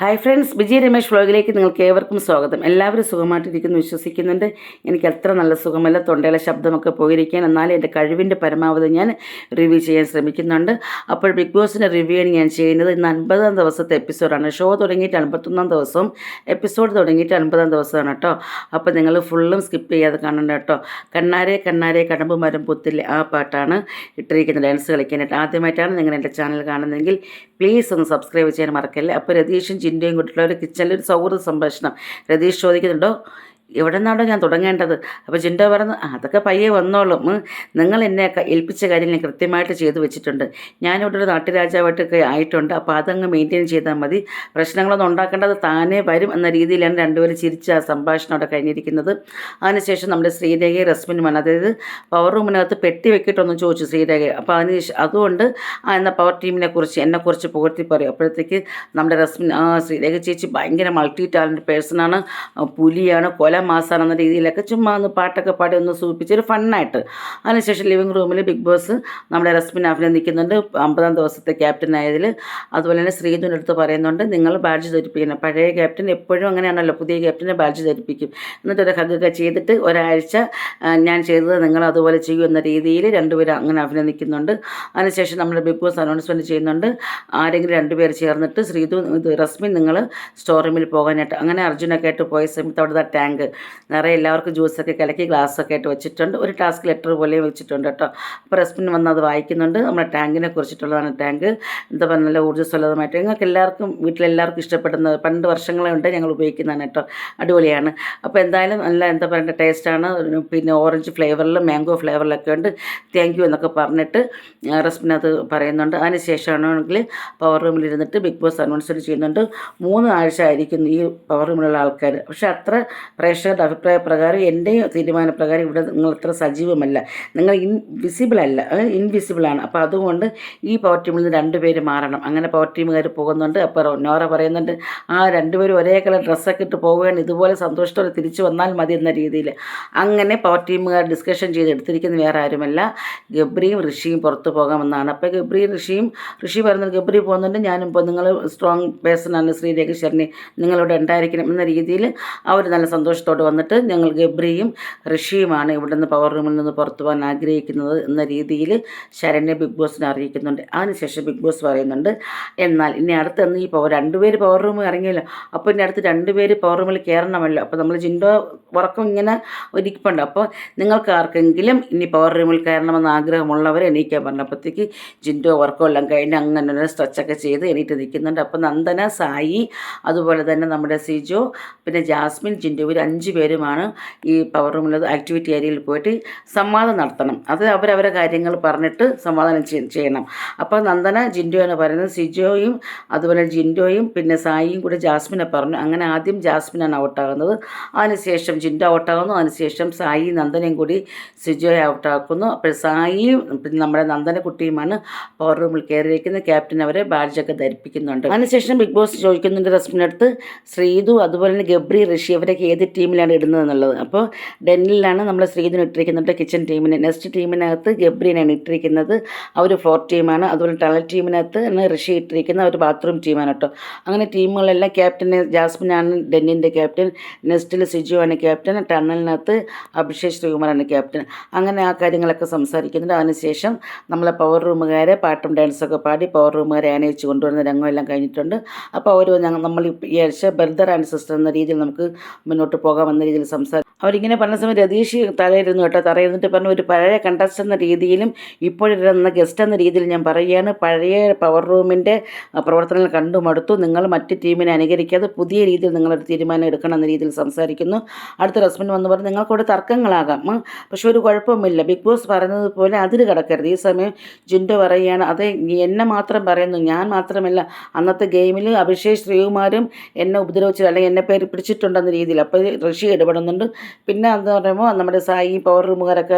Hi friends, Vijay Ramesh വ്ളോഗിലേക്ക് നിങ്ങൾക്ക് ഏവർക്കും സ്വാഗതം. എല്ലാവരും സുഖമായിട്ടിരിക്കുന്നു വിശ്വസിക്കുന്നുണ്ട്. എനിക്ക് അത്ര നല്ല സുഖമല്ല, തൊണ്ടയിലെ ശബ്ദമൊക്കെ പോയിരിക്കാൻ. എന്നാലും എൻ്റെ കഴിവിൻ്റെ പരമാവധി ഞാൻ റിവ്യൂ ചെയ്യാൻ ശ്രമിക്കുന്നുണ്ട്. അപ്പോൾ ബിഗ് ബോസിൻ്റെ റിവ്യൂ ആണ് ഞാൻ ചെയ്യുന്നത്. ഇന്ന് 50-ാം ദിവസത്തെ എപ്പിസോഡാണ്. ഷോ തുടങ്ങിയിട്ട് 51-ാം ദിവസവും എപ്പിസോഡ് തുടങ്ങിയിട്ട് 50-ാം ദിവസമാണ് കേട്ടോ. അപ്പോൾ നിങ്ങൾ ഫുള്ളും സ്കിപ്പ് ചെയ്യാതെ കാണണ്ട കേട്ടോ. കണ്ണാരെ കണ്ണാരെ കടമ്പ് മരം പുത്തില്ലേ, ആ പാട്ടാണ് ഇട്ടിരിക്കുന്നത് ഡാൻസ് കളിക്കാനായിട്ട്. ആദ്യമായിട്ടാണ് നിങ്ങൾ എൻ്റെ ചാനൽ കാണുന്നതെങ്കിൽ പ്ലീസ് ഒന്ന് സബ്സ്ക്രൈബ് ചെയ്യാൻ മറക്കല്ലേ. അപ്പോൾ രതീഷും ജിൻഡോയും കൂട്ടിയുള്ള ഒരു കിച്ചണിൽ ഒരു സൗഹൃദ സംഭാഷണം. രതീഷ് ചോദിക്കുന്നുണ്ടോ, എവിടെ നിന്നാണോ ഞാൻ തുടങ്ങേണ്ടത്? അപ്പോൾ ജിൻഡോ പറഞ്ഞു, അതൊക്കെ പയ്യെ വന്നോളും, നിങ്ങൾ എന്നെ ഏൽപ്പിച്ച കാര്യം ഞാൻ കൃത്യമായിട്ട് ചെയ്തു വെച്ചിട്ടുണ്ട്. ഞാനിവിടെ ഒരു നാട്ടുരാജാവായിട്ടൊക്കെ ആയിട്ടുണ്ട്, അപ്പോൾ അതങ്ങ് മെയിൻറ്റെയിൻ ചെയ്താൽ മതി, പ്രശ്നങ്ങളൊന്നും ഉണ്ടാക്കേണ്ടത് താനേ വരും എന്ന രീതിയിലാണ് രണ്ടുപേരും ചിരിച്ച ആ സംഭാഷണം അവിടെ കഴിഞ്ഞിരിക്കുന്നത്. അതിനുശേഷം നമ്മുടെ ശ്രീരേഖയെ റസ്മിനുമാണ്, അതായത് പവർ റൂമിനകത്ത് പെട്ടി വെക്കിയിട്ടൊന്ന് ചോദിച്ചു ശ്രീരേഖ. അപ്പോൾ അതുകൊണ്ട് എന്ന പവർ ടീമിനെ കുറിച്ച് എന്നെക്കുറിച്ച് പുകഴ്ത്തി പറയും. അപ്പോഴത്തേക്ക് നമ്മുടെ റസ്മിൻ, ശ്രീരേഖ ചേച്ചി ഭയങ്കര മൾട്ടി ടാലൻറ്റ് പേഴ്സണാണ്, പുലിയാണ്, മാസാണ് എന്ന രീതിയിലൊക്കെ ചുമ്മാ ഒന്ന് പാട്ടൊക്കെ പാടി ഒന്ന് സൂചിപ്പിച്ചൊരു ഫണ്ണായിട്ട്. അതിനുശേഷം ലിവിങ് റൂമിൽ ബിഗ് ബോസ് നമ്മുടെ റസ്മിൻ അഭിനന്ദിക്കുന്നുണ്ട് 50-ാം ദിവസത്തെ ക്യാപ്റ്റൻ ആയതിൽ. അതുപോലെ തന്നെ ശ്രീധുവിൻ്റെ അടുത്ത് പറയുന്നുണ്ട്, നിങ്ങൾ ബാഡ്ജ് ധരിപ്പിക്കണം. പഴയ ക്യാപ്റ്റൻ എപ്പോഴും അങ്ങനെയാണല്ലോ, പുതിയ ക്യാപ്റ്റനെ ബാഡ്ജ് ധരിപ്പിക്കും. എന്നിട്ടൊരു ഹഗ്ഗൊക്കെ ചെയ്തിട്ട് ഒരാഴ്ച ഞാൻ ചെയ്തത് നിങ്ങൾ അതുപോലെ ചെയ്യൂ എന്ന രീതിയിൽ രണ്ടുപേരും അങ്ങനെ അഭിനന്ദിക്കുന്നുണ്ട്. അതിനുശേഷം നമ്മൾ ബിഗ് ബോസ് അനൗൺസ്മെൻറ്റ് ചെയ്യുന്നുണ്ട്, ആരെങ്കിലും രണ്ടുപേർ ചേർന്നിട്ട് റസ്മിൻ നിങ്ങൾ സ്റ്റോർ റൂമിൽ പോകാനായിട്ട്. അങ്ങനെ അർജുനൊക്കെ ആയിട്ട് പോയ സമയത്ത് അവിടുത്തെ ടാങ്ക് നിറയെ എല്ലാവർക്കും ജ്യൂസൊക്കെ കലക്കി ഗ്ലാസ്സൊക്കെ ആയിട്ട് വെച്ചിട്ടുണ്ട്. ഒരു ടാസ്ക് ലെറ്റർ പോലെയും വെച്ചിട്ടുണ്ട് കേട്ടോ. അപ്പോൾ റസ്മിൻ വന്ന് അത് വായിക്കുന്നുണ്ട്. നമ്മുടെ ടാങ്കിനെ കുറിച്ചിട്ടുള്ളതാണ്. ടാങ്ക് എന്താ പറയുക, നല്ല ഊർജ്ജസ്വലതമായിട്ട് ഞങ്ങൾക്ക് എല്ലാവർക്കും വീട്ടിലെല്ലാവർക്കും ഇഷ്ടപ്പെടുന്നത്, പണ്ട് വർഷങ്ങളെ ഉണ്ട് ഞങ്ങൾ ഉപയോഗിക്കുന്നതാണ് കേട്ടോ. അടിപൊളിയാണ്. അപ്പോൾ എന്തായാലും നല്ല എന്താ പറയുക ടേസ്റ്റാണ്. പിന്നെ ഓറഞ്ച് ഫ്ലേവറിലും മാംഗോ ഫ്ലേവറിലൊക്കെ ഉണ്ട്. താങ്ക് യു എന്നൊക്കെ പറഞ്ഞിട്ട് റസ്മിൻ അത് പറയുന്നുണ്ട്. അതിന് ശേഷമാണെങ്കിൽ പവർ റൂമിലിരുന്നിട്ട് ബിഗ് ബോസ് അനൗൺസ്മെൻറ്റ് ചെയ്യുന്നുണ്ട്, 3 ആഴ്ച ആയിരിക്കും ഈ പവർ റൂമിലുള്ള ആൾക്കാർ. പക്ഷേ അത്ര പ്രേക്ഷകരുടെ അഭിപ്രായപ്രകാരം എൻ്റെയും തീരുമാനപ്രകാരം ഇവിടെ നിങ്ങൾ അത്ര സജീവമല്ല, നിങ്ങൾ ഇൻവിസിബിളാണ്. അപ്പോൾ അതുകൊണ്ട് ഈ പവർ ടീമിൽ നിന്ന് 2 പേര് മാറണം. അങ്ങനെ പവർ ടീമുകാർ പോകുന്നുണ്ട്. അപ്പോൾ നോറ പറയുന്നുണ്ട്, ആ 2 പേരും ഒരേ കളർ ഡ്രസ്സൊക്കെ ഇട്ട് പോവുകയാണ്, ഇതുപോലെ സന്തോഷത്തോടെ തിരിച്ചു വന്നാൽ മതി എന്ന രീതിയിൽ. അങ്ങനെ പവർ ടീമുകാർ ഡിസ്കഷൻ ചെയ്ത് എടുത്തിരിക്കുന്ന വേറെ ആരുമല്ല, ഗബ്രിയും ഋഷിയും പുറത്ത് പോകാമെന്നാണ്. അപ്പോൾ ഋഷി പറയുന്നത്, ഗബ്രി പോകുന്നുണ്ട്, ഞാനും ഇപ്പോൾ നിങ്ങൾ സ്ട്രോങ് പേഴ്സണാണ് ശ്രീരേഖ ശരണി, നിങ്ങളിവിടെ ഉണ്ടായിരിക്കണം എന്ന രീതിയിൽ അവർ നല്ല സന്തോഷത്തോടെ വന്നിട്ട് ഞങ്ങൾ ഗബ്രിയും ഋഷിയുമാണ് ഇവിടുന്ന് പവർ റൂമിൽ നിന്ന് പുറത്തു പോകാൻ ആഗ്രഹിക്കുന്നത് എന്ന രീതിയിൽ ശരണ്യ ബിഗ് ബോസിനെ അറിയിക്കുന്നുണ്ട്. അതിനുശേഷം ബിഗ് ബോസ് പറയുന്നുണ്ട്, എന്നാൽ ഇനി അടുത്തെന്ന് ഈ 2 പേര് പവർ റൂമിൽ ഇറങ്ങിയല്ലോ, അപ്പോൾ ഇനി അടുത്ത് 2 പേര് പവർ റൂമിൽ കയറണമല്ലോ. അപ്പോൾ നമ്മൾ ജിൻഡോ ഉറക്കം ഇങ്ങനെ ഒരുക്കിപ്പുണ്ട്. അപ്പോൾ നിങ്ങൾക്ക് ആർക്കെങ്കിലും ഇനി പവർ റൂമിൽ കയറണമെന്ന് ആഗ്രഹമുള്ളവർ എണീക്കാൻ പറഞ്ഞപ്പോഴത്തേക്ക് ജിൻഡോ ഉറക്കമെല്ലാം കഴിഞ്ഞ് അങ്ങനെ സ്ട്രെച്ചൊക്കെ ചെയ്ത് എണീറ്റ് നിൽക്കുന്നുണ്ട്. അപ്പോൾ നന്ദന, സായി, അതുപോലെ തന്നെ നമ്മുടെ സിജോ, പിന്നെ ജാസ്മിൻ, ജിൻഡോ, ഇവർ 5 പേരുമാണ് ഈ പവർ റൂമിൽ ആക്ടിവിറ്റി ഏരിയയിൽ പോയിട്ട് സംവാദം നടത്തണം. അത് അവരവരെ കാര്യങ്ങൾ പറഞ്ഞിട്ട് സമാധാനം ചെയ്യണം. അപ്പോൾ നന്ദന ജിൻഡോ എന്ന് പറയുന്നത്, സിജോയും അതുപോലെ ജിൻഡോയും പിന്നെ സായിയും കൂടെ ജാസ്മിനെ പറഞ്ഞു. അങ്ങനെ ആദ്യം ജാസ്മിനാണ് ഔട്ടാകുന്നത്, അതിനുശേഷം ജിൻഡോ ഔട്ടാകുന്നു, അതിനുശേഷം സായി നന്ദനയും കൂടി സിജോയെ ഔട്ടാക്കുന്നു. അപ്പോൾ സായിയും പിന്നെ നമ്മുടെ നന്ദനക്കുട്ടിയുമാണ് പവർ റൂമിൽ കയറിയിരിക്കുന്നത്. ക്യാപ്റ്റൻ അവരെ ബാഡ്ജൊക്കെ ധരിപ്പിക്കുന്നുണ്ട്. അതിനുശേഷം ബിഗ് ബോസ് ചോദിക്കുന്നുണ്ട് റസ്മിനടുത്ത്, ശ്രീതു അതുപോലെ തന്നെ ഗബ്രി, ഋഷി അവരൊക്കെ ഏത് ടീമിലാണ് ഇടുന്നത് എന്നുള്ളത്. അപ്പോൾ ഡെന്നിലാണ് നമ്മൾ ശ്രീധുവിനെ ഇട്ടിരിക്കുന്നുണ്ട് കിച്ചൺ ടീമിന്. നെക്സ്റ്റ് ടീമിനകത്ത് ഗബ്രീനാണ് ഇട്ടിരിക്കുന്നത്, അവർ ഫ്ലോർ ടീമാണ്. അതുപോലെ ടണൽ ടീമിനകത്ത് ഋഷി ഇട്ടിരിക്കുന്ന ഒരു ബാത്റൂം ടീമാണ് കേട്ടോ. അങ്ങനെ ടീമുകളെല്ലാം ക്യാപ്റ്റന് ജാസ്മിനാണ് ഡെന്നിൻ്റെ ക്യാപ്റ്റൻ, നെക്സ്റ്റിൽ സിജു ആണ് ക്യാപ്റ്റൻ, ടണലിനകത്ത് അഭിഷേക് ശ്രീകുമാറാണ് ക്യാപ്റ്റൻ. അങ്ങനെ ആ കാര്യങ്ങളൊക്കെ സംസാരിക്കുന്നുണ്ട്. അതിനുശേഷം നമ്മളെ പവർ റൂമുകാരെ പാട്ടും ഡാൻസൊക്കെ പാടി പവർ റൂമുകാരെ ആനയിച്ച് കൊണ്ടുവരുന്ന രംഗമെല്ലാം കഴിഞ്ഞിട്ടുണ്ട്. അപ്പോൾ നമ്മൾ ഈ ആഴ്ച ബ്രദർ ആൻഡ് സിസ്റ്റർ എന്ന രീതിയിൽ നമുക്ക് മുന്നോട്ട് പോകാമെന്ന രീതിയിൽ അവരിങ്ങനെ പറഞ്ഞ സമയത്ത് രതീഷ് തലയിരുന്നു കേട്ടോ. തറയിരുന്നിട്ട് പറഞ്ഞു, ഒരു പഴയ കണ്ടസ്റ്റ് എന്ന രീതിയിലും ഇപ്പോഴിരുന്ന ഗസ്റ്റ് എന്ന രീതിയിൽ ഞാൻ പറയുകയാണ്, പഴയ പവർ റൂമിൻ്റെ പ്രവർത്തനങ്ങൾ കണ്ടു മടുത്തു, നിങ്ങൾ മറ്റ് ടീമിനെ അനുകരിക്കാതെ പുതിയ രീതിയിൽ നിങ്ങളൊരു തീരുമാനം എടുക്കണം എന്ന രീതിയിൽ സംസാരിക്കുന്നു. അടുത്ത റസ്മിൻ വന്ന് പറഞ്ഞു, നിങ്ങൾക്കവിടെ തർക്കങ്ങളാകാം, പക്ഷെ ഒരു കുഴപ്പമില്ല, ബിഗ് ബോസ് പറയുന്നത് പോലെ അതിൽ കിടക്കരുത്. ഈ സമയം ജിൻഡോ പറയുകയാണ്, അതെ എന്നെ മാത്രം പറയുന്നു, ഞാൻ മാത്രമല്ല, അന്നത്തെ ഗെയിമിൽ അഭിഷേക് ശ്രീകുമാരും എന്നെ ഉപദ്രവിച്ചു അല്ലെങ്കിൽ എന്നെ പേര് പിടിച്ചിട്ടുണ്ടെന്ന രീതിയിൽ. അപ്പോൾ ഋഷി ഇടപെടുന്നുണ്ട്, പിന്നെ എന്ന് പറയുമ്പോൾ നമ്മുടെ സായി പവർ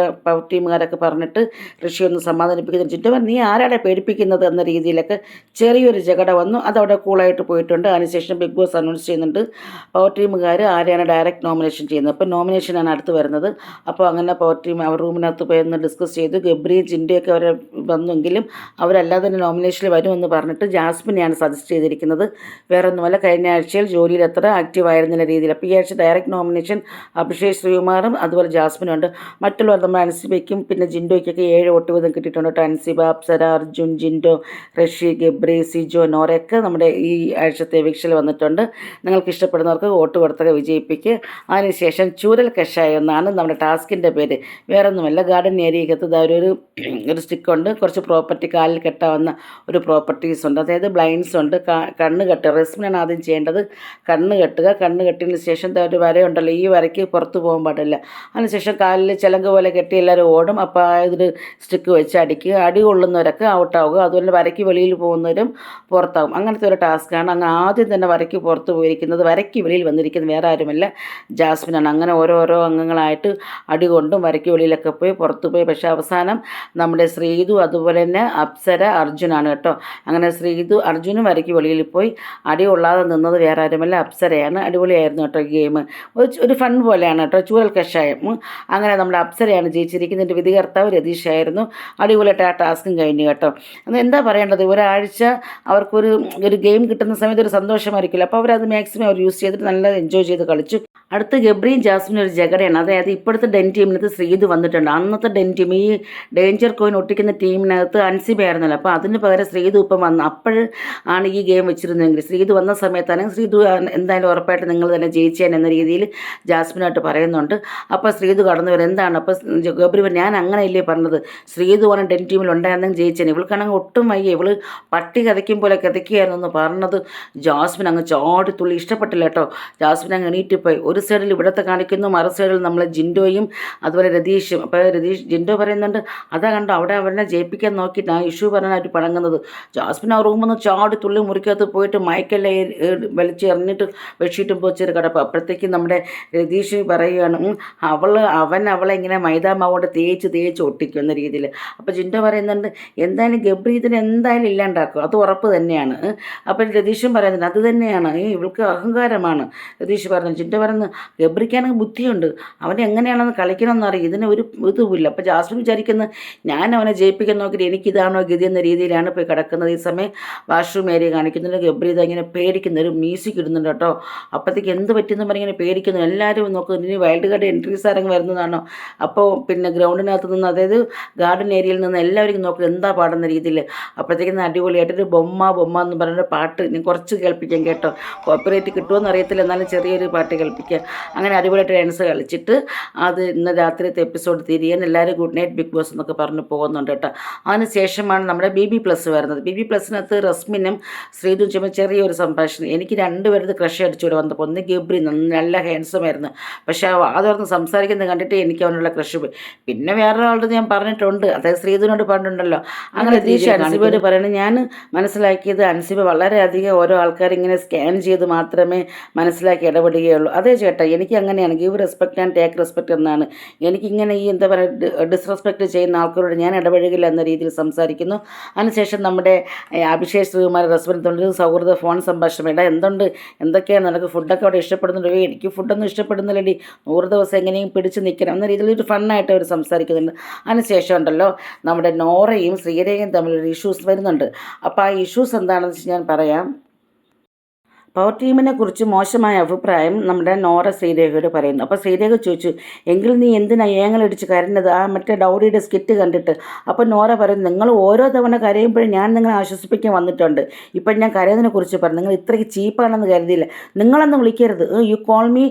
ടീമുകാരൊക്കെ പറഞ്ഞിട്ട് ഋഷി ഒന്ന് സമാധാനിപ്പിക്കുന്നു. ജിൻഡോ പറഞ്ഞു, നീ ആരാടെ പേടിപ്പിക്കുന്നത് എന്ന രീതിയിലൊക്കെ ചെറിയൊരു ജഗട വന്നു. അതവിടെ കൂളായിട്ട് പോയിട്ടുണ്ട്. അതിനുശേഷം ബിഗ് ബോസ് അനൗൺസ് ചെയ്യുന്നുണ്ട് പവർ ടീമുകാർ ആരെയാണ് ഡയറക്റ്റ് നോമിനേഷൻ ചെയ്യുന്നത്. അപ്പോൾ നോമിനേഷനാണ് അടുത്ത് വരുന്നത്. അപ്പോൾ അങ്ങനെ പവർ ടീം അവർ റൂമിനകത്ത് പോയി ഒന്ന് ഡിസ്കസ് ചെയ്തു. ഗബ്രിയും ജിൻഡയൊക്കെ അവരെ വന്നെങ്കിലും അവരല്ലാതെ തന്നെ നോമിനേഷനിൽ വരുമെന്ന് പറഞ്ഞിട്ട് ജാസ്മിനെയാണ് സജസ്റ്റ് ചെയ്തിരിക്കുന്നത്. വേറെ ഒന്നുമല്ല, കഴിഞ്ഞ ആഴ്ചയിൽ ജോലിയിൽ അത്ര ആക്റ്റീവ് ആയിരുന്നില്ല രീതിയിൽ. അപ്പോൾ ഈ ആഴ്ച ഡയറക്റ്റ് നോമിനേഷൻ അഭിഷേക് ശ്രീകുമാറും അതുപോലെ ജാസ്മിനും ഉണ്ട്. മറ്റുള്ളവർ നമ്മൾ അൻസിബയ്ക്കും പിന്നെ ജിൻഡോയ്ക്കൊക്കെ 7 വോട്ട് വീതം കിട്ടിയിട്ടുണ്ട് കേട്ടോ. അൻസിബ, അപ്സര, അർജുൻ, ജിൻഡോ, റഷി, ഗബ്രി, സിജോ, നോറയൊക്കെ നമ്മുടെ ഈ ആഴ്ചത്തെ എവിക്ഷനിൽ വന്നിട്ടുണ്ട്. നിങ്ങൾക്ക് ഇഷ്ടപ്പെടുന്നവർക്ക് വോട്ട് കൊടുത്തൊക്കെ വിജയിപ്പിക്കുക. അതിനുശേഷം ചൂരൽ കഷായം എന്നാണ് നമ്മുടെ ടാസ്കിൻ്റെ പേര്. വേറൊന്നുമല്ല, ഗാർഡൻ ഏരിയക്കകത്ത് ഒരു സ്റ്റിക്കുണ്ട്, കുറച്ച് പ്രോപ്പർട്ടി കാലിൽ കെട്ടാവുന്ന ഒരു പ്രോപ്പർട്ടീസ് ഉണ്ട്, അതായത് ബ്ലൈൻഡ്സ് ഉണ്ട്, കണ്ണ് കെട്ടുക. റെസ്മിനാണ് ആദ്യം ചെയ്യേണ്ടത്. കണ്ണ് കെട്ടുക. കണ്ണ് കെട്ടിയതിന് ശേഷം ഒരു വരയുണ്ടല്ലോ, ഈ വരയ്ക്ക് പുറത്ത് പോകാൻ പാടില്ല. അതിനുശേഷം കാലിൽ ചിലങ്ക് പോലെ കെട്ടി എല്ലാവരും ഓടും. അപ്പോൾ ഇതിൽ സ്റ്റിക്ക് വെച്ച് അടിക്കുക. അടി കൊള്ളുന്നവരൊക്കെ ഔട്ടാവുക. അതുപോലെ വരയ്ക്ക് വെളിയിൽ പോകുന്നവരും പുറത്താകും. അങ്ങനത്തെ ഒരു ടാസ്ക്കാണ്. അങ്ങ് ആദ്യം തന്നെ വരയ്ക്ക് പുറത്ത് പോയിരിക്കുന്നത്, വരയ്ക്ക് വെളിയിൽ വന്നിരിക്കുന്നത് വേറെ ആരുമല്ല, ജാസ്മിനാണ്. അങ്ങനെ ഓരോരോ അംഗങ്ങളായിട്ട് അടി കൊണ്ടും വരയ്ക്ക് വെളിയിലൊക്കെ പോയി പുറത്ത് പോയി. പക്ഷേ അവസാനം നമ്മുടെ ശ്രീതു അതുപോലെ തന്നെ അപ്സര, അർജുനാണ് കേട്ടോ. അങ്ങനെ ശ്രീതു അർജുനും വരയ്ക്ക് വെളിയിൽ പോയി. അടി കൊള്ളാതെ നിന്നത് വേറെ ആരുമല്ല, അപ്സരയാണ്. അടിപൊളിയായിരുന്നു കേട്ടോ ഗെയിം. ഒരു ഫൺ പോലെയാണ് കേട്ടോ, ചൂരൽ കഷായം. അങ്ങനെ നമ്മുടെ അപ്സരയാണ് ജയിച്ചിരിക്കുന്നത്. എൻ്റെ വിധികർത്താവ് രതീഷായിരുന്നു. അടിപൊളിയായിട്ട് ആ ടാസ്കും കഴിഞ്ഞു കേട്ടോ. അത് എന്താ പറയേണ്ടത്, ഒരാഴ്ച അവർക്കൊരു ഗെയിം കിട്ടുന്ന സമയത്ത് ഒരു സന്തോഷമായിരിക്കില്ല. അപ്പോൾ അവരത് മാക്സിമം അവർ യൂസ് ചെയ്തിട്ട് നല്ല എൻജോയ് ചെയ്ത് കളിച്ചു. അടുത്ത ഗബ്രിയും ജാസ്മിനും ഒരു ജഗടയാണ്. അതായത് ഇപ്പോഴത്തെ ഡെൻ ടീമിനകത്ത് ശ്രീതു വന്നിട്ടുണ്ട്. അന്നത്തെ ഡെൻ ടീം, ഈ ഡേഞ്ചർ കോയിൻ ഒട്ടിക്കുന്ന ടീമിനകത്ത് അൻസിബയായിരുന്നല്ലോ. അപ്പോൾ അതിന് പകരം ശ്രീതു ഇപ്പം വന്നു. ആണ് ഈ ഗെയിം വെച്ചിരുന്നതെങ്കിൽ ശ്രീതു വന്ന സമയത്താണെങ്കിൽ ശ്രീതു എന്തായാലും ഉറപ്പായിട്ട് നിങ്ങൾ തന്നെ ജയിച്ചേൻ എന്ന രീതിയിൽ ജാസ്മിനായിട്ട് പറയുന്നുണ്ട്. അപ്പോൾ ശ്രീതു കടന്നു വരും. എന്താണ് അപ്പോൾ ഗബ്രി, ഞാൻ അങ്ങനെ ഇല്ലേ പറഞ്ഞത്, ശ്രീതുവാണ് ഡെൻ ടീമിൽ ഉണ്ടായിരുന്നെങ്കിൽ ജയിച്ചേനെ. ഇവൾക്കാണെങ്കിൽ ഒട്ടും വയ്യ, ഇവള് പട്ടി കഥയ്ക്കും പോലെ കഥയ്ക്കുകയായിരുന്നു എന്ന് പറഞ്ഞത് ജാസ്മിൻ അങ്ങ് ചാടി തുള്ളി. ഇഷ്ടപ്പെട്ടില്ല കേട്ടോ. ജാസ്മിൻ അങ്ങ് എണീറ്റിപ്പോയി. ഒരു സൈഡിൽ ഇവിടത്തെ കാണിക്കുന്നു, മറു സൈഡിൽ നമ്മളെ ജിൻഡോയും അതുപോലെ രതീഷും. അപ്പോൾ ജിൻഡോ പറയുന്നുണ്ട്, അതാ കണ്ടോ അവിടെ അവരെ ജയിപ്പിക്കാൻ നോക്കിയിട്ട് ആ ഇഷ്യൂ പറഞ്ഞാൽ പണങ്ങുന്നത്. ജാസ്മിൻ ആ റൂമൊന്ന് ചാടി തുള്ളി മുറിക്കകത്ത് പോയിട്ട് മയക്കെല്ലാം വലിച്ച് എറിഞ്ഞിട്ട് ബെഡ്ഷീറ്റും പോച്ചൊരു കിടപ്പ്. അപ്പോഴത്തേക്കും നമ്മുടെ രതീഷ് പറയുകയാണ്, അവൻ അവളെ ഇങ്ങനെ മൈദാമാവോണ്ട് തേച്ച് ഒട്ടിക്കും എന്ന രീതിയിൽ. അപ്പോൾ ജിൻഡോ പറയുന്നുണ്ട്, എന്തായാലും ഗബ്രി ഇതിന് എന്തായാലും ഇല്ലാണ്ടാക്കും, അത് ഉറപ്പ് തന്നെയാണ്. അപ്പോൾ രതീഷും പറയുന്നുണ്ട്, അത് തന്നെയാണ്, ഇവൾക്ക് അഹങ്കാരമാണ്. രതീഷ് പറഞ്ഞു. ജിൻഡോ പറയുന്നത്, ഗബ്രിക്കാണെങ്കിൽ ബുദ്ധിയുണ്ട്, അവനെ എങ്ങനെയാണെന്ന് കളിക്കണമെന്ന് അറിയും, ഇതിന് ഒരു ഇതുമില്ല. അപ്പോൾ ജാസ്മിൻ വിചാരിക്കുന്നത്, ഞാൻ അവനെ ജയിപ്പിക്കാൻ നോക്കിയിട്ട് എനിക്കിതാണോ ഗതി എന്ന രീതിയിലാണ് പോയി കിടക്കുന്നത്. ഈ സമയം വാഷ്റൂം ഏരിയ കാണിക്കുന്നുണ്ട്. ഗബ്രി ഇതങ്ങനെ പേടിക്കുന്ന ഒരു മ്യൂസിക് ഇടുന്നുണ്ട് കേട്ടോ. അപ്പോഴത്തേക്ക് എന്ത് പറ്റിയെന്ന് പറഞ്ഞിങ്ങനെ പേടിക്കുന്നു. എല്ലാവരും നോക്കുന്നു, ഇനി വൈൽഡ് കാർഡ് എൻട്രീസ് ആരെങ്കിലും വരുന്നതാണോ. അപ്പോൾ പിന്നെ ഗ്രൗണ്ടിനകത്ത് നിന്ന്, അതായത് ഗാർഡൻ ഏരിയയിൽ നിന്ന് എല്ലാവരും നോക്കും എന്താ പാടുന്ന രീതിയിൽ. അപ്പോഴത്തേക്കും അടിപൊളിയായിട്ടൊരു ബൊമ്മ എന്ന് പറയുന്ന പാട്ട് ഞാൻ കുറച്ച് കേൾപ്പിക്കാം കേട്ടോ. കോപ്പറേറ്റ് കിട്ടുമോ അറിയത്തില്ല, എന്നാലും ചെറിയൊരു പാട്ട് കേൾപ്പിക്കുക. അങ്ങനെ അടിപൊളിയായിട്ട് ഡാൻസ് കളിച്ചിട്ട് അത് ഇന്ന് രാത്രിയത്തെ എപ്പിസോഡ് തിരിയാൻ എല്ലാവരും ഗുഡ് നൈറ്റ് ബിഗ് ബോസ് എന്നൊക്കെ പറഞ്ഞ് പോകുന്നുണ്ട് കേട്ടോ. അതിന് ശേഷമാണ് നമ്മുടെ BB+ വരുന്നത്. BB+-നകത്ത് റസ്മിനും ശ്രീതും ചെയ്യുമ്പോൾ ചെറിയൊരു സംഭാഷണം. എനിക്ക് രണ്ടുപേരത് ക്രഷ് അടിച്ചുകൂടെ വന്നപ്പോൾ, ഒന്ന് ഗബ്രി നല്ല ഹാൻസം ആയിരുന്നു, പക്ഷേ അതോർന്ന് സംസാരിക്കുന്നത് കണ്ടിട്ട് എനിക്ക് അവനുള്ള ക്രഷ് പോയി. പിന്നെ വേറൊരാളുടെ ഞാൻ പറഞ്ഞിട്ടുണ്ട്, അതായത് ശ്രീതുവിനോട് പറഞ്ഞിട്ടുണ്ടല്ലോ. അങ്ങനെ രതീഷ് അൻസിബയോട് പറയുന്നത്, ഞാൻ മനസ്സിലാക്കിയത് അൻസിബ വളരെയധികം ഓരോ ആൾക്കാരിങ്ങനെ സ്കാൻ ചെയ്ത് മാത്രമേ മനസ്സിലാക്കി ഇടപെടുകയുള്ളൂ. അതേ ചേട്ടാ, എനിക്ക് അങ്ങനെയാണ്, give respect and take respect എന്നാണ്. എനിക്കിങ്ങനെ ഈ എന്താ പറയുക, ഡിസ്റെസ്പെക്റ്റ് ചെയ്യുന്ന ആൾക്കാരോട് ഞാൻ ഇടപഴകില്ല എന്ന രീതിയിൽ സംസാരിക്കുന്നു. അതിനുശേഷം നമ്മുടെ അഭിഷേക് ശ്രീകുമാർ റെസ്പെക്റ്റ് സൗഹൃദ ഫോൺ സംഭാഷണം. എന്തൊക്കെയാണ് നിനക്ക് ഫുഡൊക്കെ അവിടെ ഇഷ്ടപ്പെടുന്നുണ്ടോ? എനിക്ക് ഫുഡൊന്നും ഇഷ്ടപ്പെടുന്നില്ലടി, 100 ദിവസം എങ്ങനെയും പിടിച്ച് നിൽക്കണം എന്ന രീതിയിൽ ഒരു ഫണ്ണായിട്ട് അവർ സംസാരിക്കുന്നുണ്ട്. അതിനുശേഷം ഉണ്ടല്ലോ നമ്മുടെ നോറയും ശ്രീരേഖയും തമ്മിലൊരു ഇഷ്യൂസ് വരുന്നുണ്ട്. അപ്പോൾ ആ ഇഷ്യൂസ് എന്താണെന്ന് വെച്ച് ഞാൻ പറയാം. പവർ ടീമിനെ കുറിച്ച് മോശമായ അഭിപ്രായം നമ്മുടെ നോറ ശ്രീരേഖയോട് പറയുന്നു. അപ്പോൾ ശ്രീരേഖ ചോദിച്ചു, എങ്കിൽ നീ എന്തിനാ ഏങ്ങളിടിച്ച് കരഞ്ഞത് ആ മറ്റേ ഡൗറിയുടെ സ്കിറ്റ് കണ്ടിട്ട്? അപ്പോൾ നോറ പറയുന്നു, നിങ്ങൾ ഓരോ തവണ കരയുമ്പോഴും ഞാൻ നിങ്ങളെ ആശ്വസിപ്പിക്കാൻ വന്നിട്ടുണ്ട്. ഇപ്പം ഞാൻ കരയുന്നതിനെ കുറിച്ച് പറഞ്ഞു, നിങ്ങൾ ഇത്രയ്ക്ക് ചീപ്പാണെന്ന് കരുതിയില്ല. നിങ്ങളെന്ന് വിളിക്കരുത്, യു കോൾ മീ,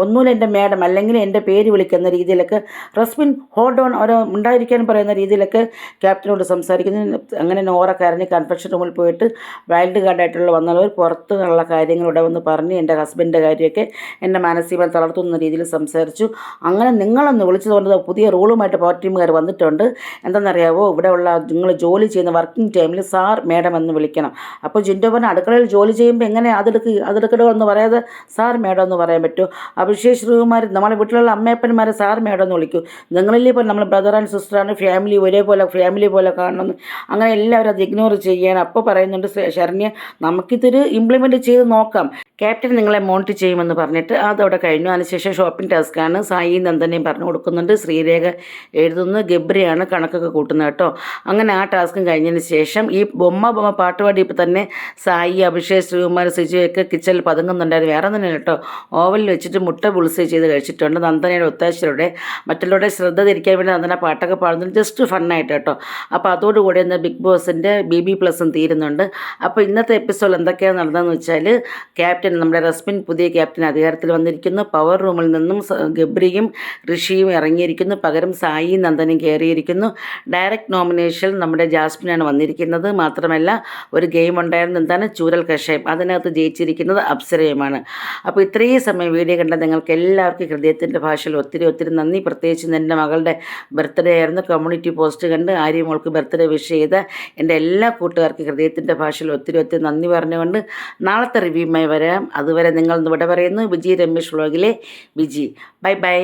ഒന്നുമില്ല എൻ്റെ മാഡം, അല്ലെങ്കിൽ എൻ്റെ പേര് വിളിക്കുന്ന രീതിയിലൊക്കെ റസ്മിൻ ഹോൾഡ് ഓൺ ഓരോ ഉണ്ടായിരിക്കാൻ പറയുന്ന രീതിയിലൊക്കെ ക്യാപ്റ്റനോട് സംസാരിക്കുന്നു. അങ്ങനെ നോറ കരഞ്ഞ് കൺഫെക്ഷൻ റൂമിൽ പോയിട്ട് വൈൽഡ് കാർഡായിട്ടുള്ള വന്നവർ പുറത്തുള്ള കാര്യങ്ങൾ ഇവിടെ വന്ന് പറഞ്ഞ് എൻ്റെ ഹസ്ബൻഡിൻ്റെ കാര്യമൊക്കെ എൻ്റെ മാനസികമായി തളർത്തുന്ന രീതിയിൽ സംസാരിച്ചു. അങ്ങനെ നിങ്ങളൊന്ന് വിളിച്ചത് കൊണ്ട് പുതിയ റൂളുമായിട്ട് പവർ ടീമുകാർ വന്നിട്ടുണ്ട്. എന്തെന്നറിയാവോ, ഇവിടെയുള്ള നിങ്ങൾ ജോലി ചെയ്യുന്ന വർക്കിംഗ് ടൈമിൽ സാർ മേഡം എന്ന് വിളിക്കണം. അപ്പോൾ ജിൻഡോ പറഞ്ഞ അടുക്കളയിൽ ജോലി ചെയ്യുമ്പോൾ എങ്ങനെ അതെടുക്കടോ എന്ന് പറയാതെ സാർ മേഡം എന്ന് പറയാൻ പറ്റുമോ? അഭിഷേക് ശ്രീകുമാർ നമ്മളെ വീട്ടിലുള്ള അമ്മയപ്പന്മാരെ സാർ മേഡം എന്ന് വിളിക്കൂ. നിങ്ങളില്ലേ ഇപ്പോൾ നമ്മൾ ബ്രദർ ആൻഡ് സിസ്റ്ററാണ്, ഫാമിലി പോലെ കാണണമെന്ന്. അങ്ങനെ എല്ലാവരും അത് ഇഗ്നോർ ചെയ്യണം. അപ്പോൾ പറയുന്നുണ്ട് ശരണ്യ, നമുക്കിതൊരു ഇംപ്ലിമെൻറ്റ് ചെയ്ത് നോക്കാം, ക്യാപ്റ്റൻ നിങ്ങളെ മോണിറ്റർ ചെയ്യുമെന്ന് പറഞ്ഞിട്ട് അതവിടെ കഴിഞ്ഞു. അതിനുശേഷം ഷോപ്പിംഗ് ടാസ്ക്കാണ്. സായി നന്ദനയും പറഞ്ഞു കൊടുക്കുന്നുണ്ട്. ശ്രീരേഖ എഴുതുന്നു, ഗബ്രിയാണ് കണക്കൊക്കെ കൂട്ടുന്നത് കേട്ടോ. അങ്ങനെ ആ ടാസ്കും കഴിഞ്ഞതിന് ശേഷം ഈ ബൊമ്മ പാട്ടുപാടി ഇപ്പോൾ തന്നെ സായി, അഭിഷേക്, ശ്രീകുമാർ, സിജുവൊക്കെ കിച്ചണിൽ പതുങ്ങുന്നുണ്ടായിരുന്നു. വേറെ തന്നെ കേട്ടോ, ഓവനിൽ വെച്ചിട്ട് മുട്ട ബുൾസൈ ചെയ്ത് കഴിച്ചിട്ടുണ്ട്. നന്ദനയുടെ ഒത്താശയിലൂടെ മറ്റുള്ളവരുടെ ശ്രദ്ധ തിരിക്കാൻ വേണ്ടി നന്ദന പാട്ടൊക്കെ പാടുന്നത് ജസ്റ്റ് ഫണ്ണായിട്ട് കേട്ടോ. അപ്പോൾ അതോടുകൂടി ഇന്ന് ബിഗ് ബോസിൻ്റെ BB+ തീരുന്നുണ്ട്. അപ്പോൾ ഇന്നത്തെ എപ്പിസോഡ് എന്തൊക്കെയാണ് നടന്നതെന്ന് വെച്ചാൽ, ക്യാപ്റ്റൻ നമ്മുടെ റസ്മിൻ പുതിയ ക്യാപ്റ്റൻ അധികാരത്തിൽ വന്നിരിക്കുന്നു. പവർ റൂമിൽ നിന്നും ഗബ്രിയും ഋഷിയും ഇറങ്ങിയിരിക്കുന്നു. പകരം സായി നന്ദനും കയറിയിരിക്കുന്നു. ഡയറക്റ്റ് നോമിനേഷൻ നമ്മുടെ ജാസ്മിനാണ് വന്നിരിക്കുന്നത്. മാത്രമല്ല ഒരു ഗെയിം ഉണ്ടായിരുന്നു, എന്താണ് ചൂരൽ കഷായം, അതിനകത്ത് ജയിച്ചിരിക്കുന്നത് അപ്സരയുമാണ്. അപ്പോൾ ഇത്രയും സമയം വീഡിയോ കണ്ട നിങ്ങൾക്ക് എല്ലാവർക്കും ഹൃദയത്തിൻ്റെ ഭാഷയിൽ ഒത്തിരി നന്ദി. പ്രത്യേകിച്ച് എൻ്റെ മകളുടെ ബർത്ത്ഡേ ആയിരുന്നു. കമ്മ്യൂണിറ്റി പോസ്റ്റ് കണ്ട് ആര്യമോൾക്ക് ബർത്ത്ഡേ വിഷ് ചെയ്ത എൻ്റെ എല്ലാ കൂട്ടുകാർക്കും ഹൃദയത്തിൻ്റെ ഭാഷയിൽ ഒത്തിരി നന്ദി പറഞ്ഞുകൊണ്ട് നാളത്തെ റിവ്യൂമായി വരാം. അതുവരെ നിങ്ങൾ ഇവിടെ പറയുന്നു വിജി രമേശ് വ്ളോഗിലെ വിജി. ബൈ.